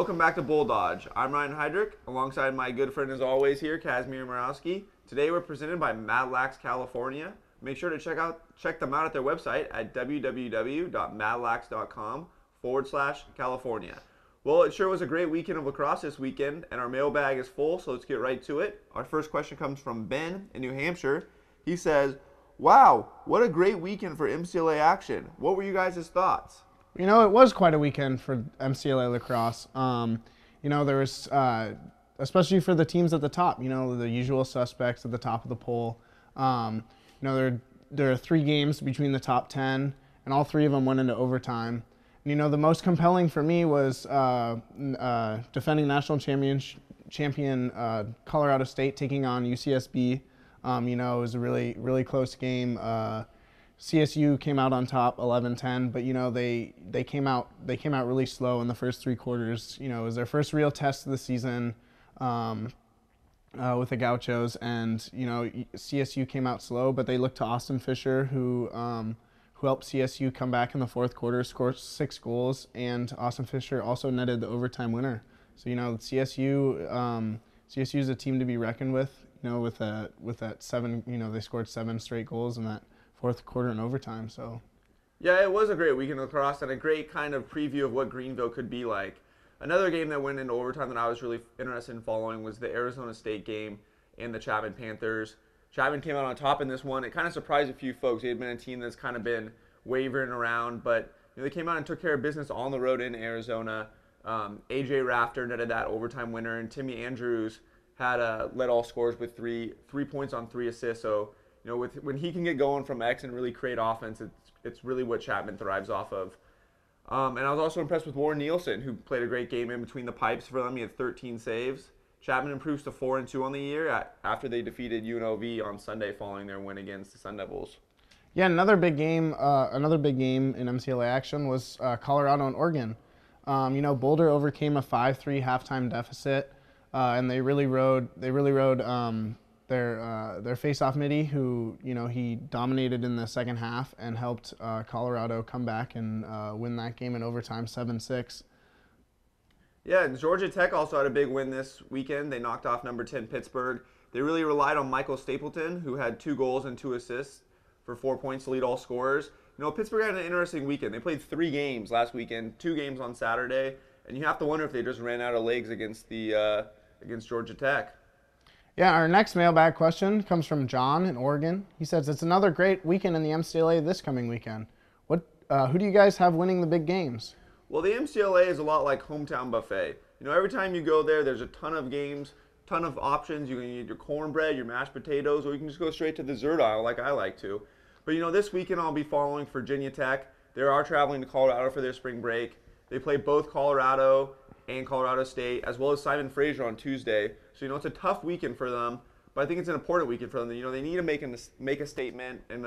welcome back to BullDodge. I'm Ryan Heydrich, alongside my good friend as always here, Kazmir Morawski. Today we're presented by Madlax California. Make sure to check them out at their website at www.madlax.com/California. Well, it sure was a great weekend of lacrosse this weekend, and our mailbag is full, so let's get right to it. Our first question comes from Ben in New Hampshire. He says, "Wow, what a great weekend for MCLA action. What were you guys' thoughts?" You know, it was quite a weekend for MCLA lacrosse. There was, especially for the teams at the top, the usual suspects at the top of the poll. There are 3 games between the top 10, and all 3 of them went into overtime. And, the most compelling for me was defending national champion Colorado State taking on UCSB. It was a really, really close game. CSU came out on top 11-10, but they came out really slow in the first 3 quarters. It was their first real test of the season with the Gauchos, and CSU came out slow, but they looked to Austin Fisher, who helped CSU come back in the 4th quarter, scored 6 goals, and Austin Fisher also netted the overtime winner. So CSU is a team to be reckoned with. With that 7, they scored 7 straight goals in that 4th quarter in overtime. So yeah, it was a great weekend of lacrosse and a great kind of preview of what Greenville could be like. Another game that went into overtime that I was really interested in following was the Arizona State game and the Chapman Panthers. Chapman came out on top in this one. It kind of surprised a few folks. They had been a team that's kind of been wavering around, but they came out and took care of business on the road in Arizona. AJ Rafter netted that overtime winner, and Timmy Andrews had led all scores with three points on 3 assists. So when he can get going from X and really create offense, it's really what Chapman thrives off of. And I was also impressed with Warren Nielsen, who played a great game in between the pipes for them. He had 13 saves. Chapman improves to 4-2 on the year after they defeated UNLV on Sunday following their win against the Sun Devils. Yeah, another big game in MCLA action was Colorado and Oregon. Boulder overcame a 5-3 halftime deficit, and they really rode their face-off midi, who he dominated in the second half and helped Colorado come back and win that game in overtime 7-6. Yeah, and Georgia Tech also had a big win this weekend. They knocked off number 10 Pittsburgh. They really relied on Michael Stapleton, who had 2 goals and 2 assists for 4 points to lead all scorers. Pittsburgh had an interesting weekend. They played 3 games last weekend, 2 games on Saturday, and you have to wonder if they just ran out of legs against Georgia Tech. Yeah, our next mailbag question comes from John in Oregon. He says, "It's another great weekend in the MCLA this coming weekend. Who do you guys have winning the big games?" Well, the MCLA is a lot like hometown buffet. Every time you go there, there's a ton of games, ton of options. You can eat your cornbread, your mashed potatoes, or you can just go straight to the dessert aisle like I like to. But this weekend I'll be following Virginia Tech. They are traveling to Colorado for their spring break. They play both Colorado and Colorado State, as well as Simon Fraser on Tuesday. So it's a tough weekend for them, but I think it's an important weekend for them. They need to make a statement, and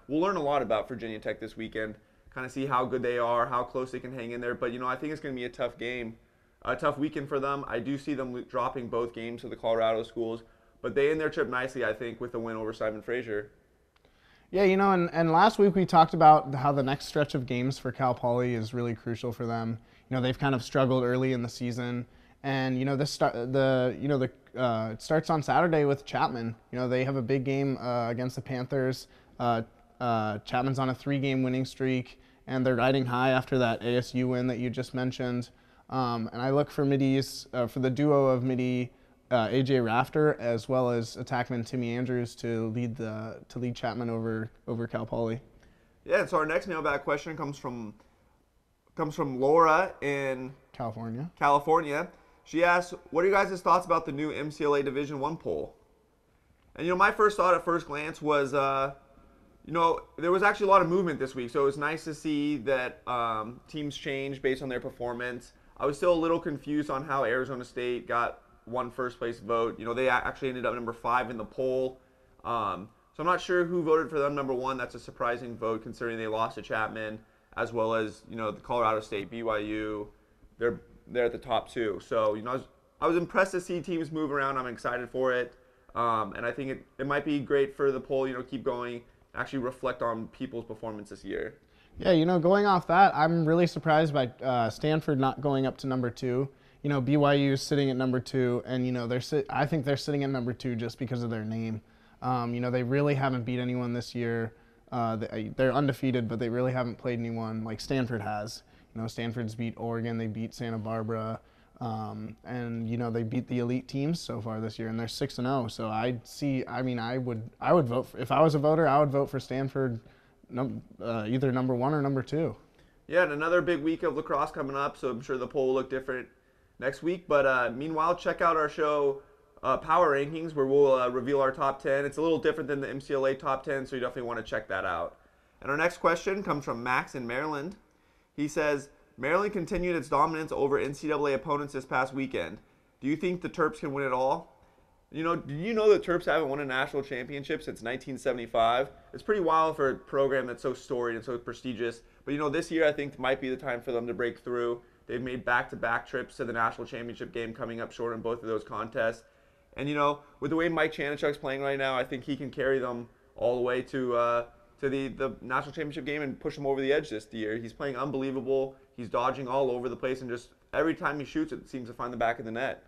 we'll learn a lot about Virginia Tech this weekend. Kind of see how good they are, how close they can hang in there. But I think it's going to be a tough game, a tough weekend for them. I do see them dropping both games to the Colorado schools, but they end their trip nicely, I think, with the win over Simon Fraser. Yeah, and last week we talked about how the next stretch of games for Cal Poly is really crucial for them. They've kind of struggled early in the season, and it starts on Saturday with Chapman. They have a big game against the Panthers. Chapman's on a 3-game winning streak, and they're riding high after that ASU win that you just mentioned. And I look for middies for the duo of midi AJ Rafter as well as attackman Timmy Andrews to lead Chapman over Cal Poly. Yeah, so our next mailbag question comes from Laura in California. She asks, "What are you guys' thoughts about the new MCLA Division I poll?" And my first thought at first glance was, there was actually a lot of movement this week, so it was nice to see that teams change based on their performance. I was still a little confused on how Arizona State got one first place vote. They actually ended up number 5 in the poll. So I'm not sure who voted for them number 1. That's a surprising vote considering they lost to Chapman, as well as the Colorado State, BYU. They're at the top 2. So I was impressed to see teams move around. I'm excited for it, and I think it might be great for the poll. Keep going, actually reflect on people's performance this year. Yeah, going off that, I'm really surprised by Stanford not going up to number 2. BYU is sitting at number 2, and I think they're sitting at number 2 just because of their name. They really haven't beat anyone this year. They're undefeated, but they really haven't played anyone like Stanford has. Stanford's beat Oregon, they beat Santa Barbara, and they beat the elite teams so far this year, and they're 6-0. So I would vote if I was a voter, I would vote for Stanford, either number 1 or number 2. Yeah, and another big week of lacrosse coming up, so I'm sure the poll will look different next week. But meanwhile, check out our show, Power Rankings, where we'll reveal our top 10. It's a little different than the MCLA top 10, so you definitely want to check that out. And our next question comes from Max in Maryland. He says, Maryland continued its dominance over NCAA opponents this past weekend. Do you think the Terps can win it all? Do you know the Terps haven't won a national championship since 1975? It's pretty wild for a program that's so storied and so prestigious. But this year I think might be the time for them to break through. They've made back-to-back trips to the national championship game, coming up short in both of those contests. And with the way Mike Chanichuk's playing right now, I think he can carry them all the way to the national championship game and push them over the edge this year. He's playing unbelievable. He's dodging all over the place, and just every time he shoots, it seems to find the back of the net.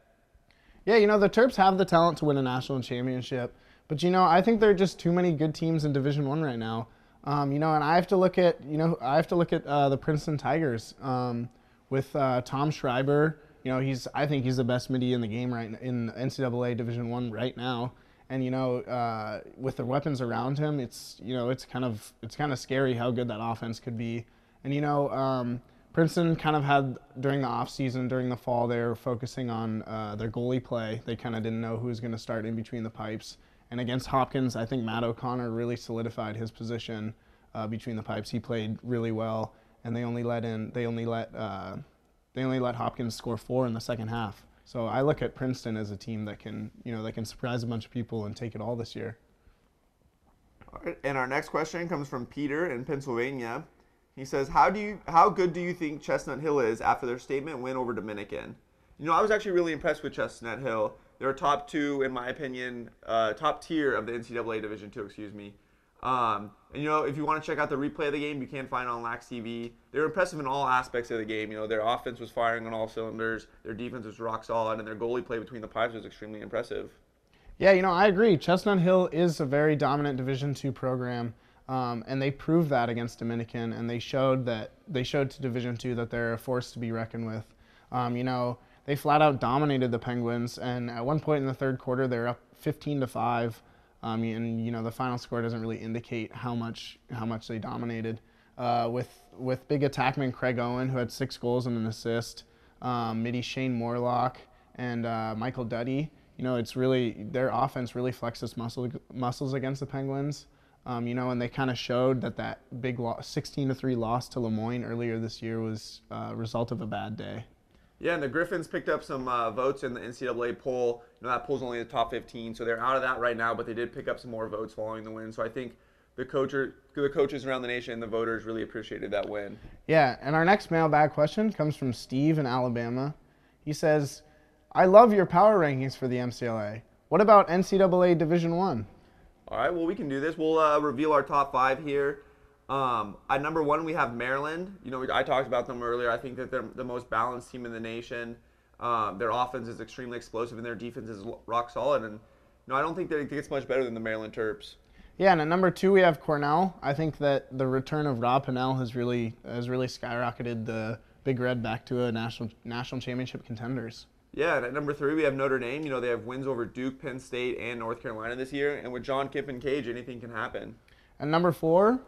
Yeah, the Terps have the talent to win a national championship, but I think there are just too many good teams in Division I right now. And I have to look at the Princeton Tigers with Tom Schreiber. I think he's the best midi in the game in NCAA Division I right now. And with the weapons around him, it's kind of scary how good that offense could be. And Princeton kind of had, during the offseason, during the fall, they were focusing on their goalie play. They kind of didn't know who was going to start in between the pipes. And against Hopkins, I think Matt O'Connor really solidified his position between the pipes. He played really well, and they only let Hopkins score 4 in the second half. So I look at Princeton as a team that can surprise a bunch of people and take it all this year. All right, and our next question comes from Peter in Pennsylvania. He says, how good do you think Chestnut Hill is after their statement win over Dominican? I was actually really impressed with Chestnut Hill. They're top 2, in my opinion, top tier of the NCAA Division II, excuse me. And if you want to check out the replay of the game, you can find it on LaxTV. They're impressive in all aspects of the game. Their offense was firing on all cylinders, their defense was rock solid, and their goalie play between the pipes was extremely impressive. Yeah, I agree. Chestnut Hill is a very dominant Division II program. And they proved that against Dominican, and they showed to Division II that they're a force to be reckoned with. They flat out dominated the Penguins, and at one point in the third quarter, they're up 15-5. And the final score doesn't really indicate how much they dominated. With big attackman Craig Owen, who had 6 goals and an assist, midi Shane Morlock, and Michael Duddy. It's really, their offense really flexes muscles against the Penguins. And they kind of showed that big 16-3 loss to Lemoyne earlier this year was a result of a bad day. Yeah, and the Griffins picked up some votes in the NCAA poll. That poll's only the top 15, so they're out of that right now, but they did pick up some more votes following the win. So I think the coaches around the nation and the voters really appreciated that win. Yeah, and our next mailbag question comes from Steve in Alabama. He says, I love your power rankings for the MCLA. What about NCAA Division I? All right, well, we can do this. We'll reveal our top 5 here. At number 1, we have Maryland. I talked about them earlier. I think that they're the most balanced team in the nation. Their offense is extremely explosive, and their defense is rock solid. And I don't think that it gets much better than the Maryland Terps. Yeah, and at number 2, we have Cornell. I think that the return of Rob Pennell has really skyrocketed the Big Red back to a national championship contenders. Yeah, and at number 3, we have Notre Dame. They have wins over Duke, Penn State, and North Carolina this year. And with John Kemp and Cage, anything can happen. And number 4,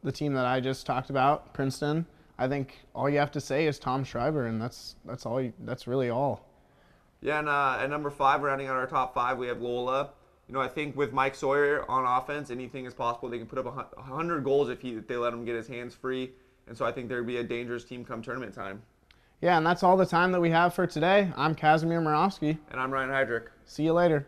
the team that I just talked about, Princeton. I think all you have to say is Tom Schreiber, and that's really all. Yeah, and at number 5, rounding out our top 5, we have Loyola. I think with Mike Sawyer on offense, anything is possible. They can put up 100 goals if they let him get his hands free. And so I think there would be a dangerous team come tournament time. Yeah, and that's all the time that we have for today. I'm Casimir Moravsky. And I'm Ryan Heydrich. See you later.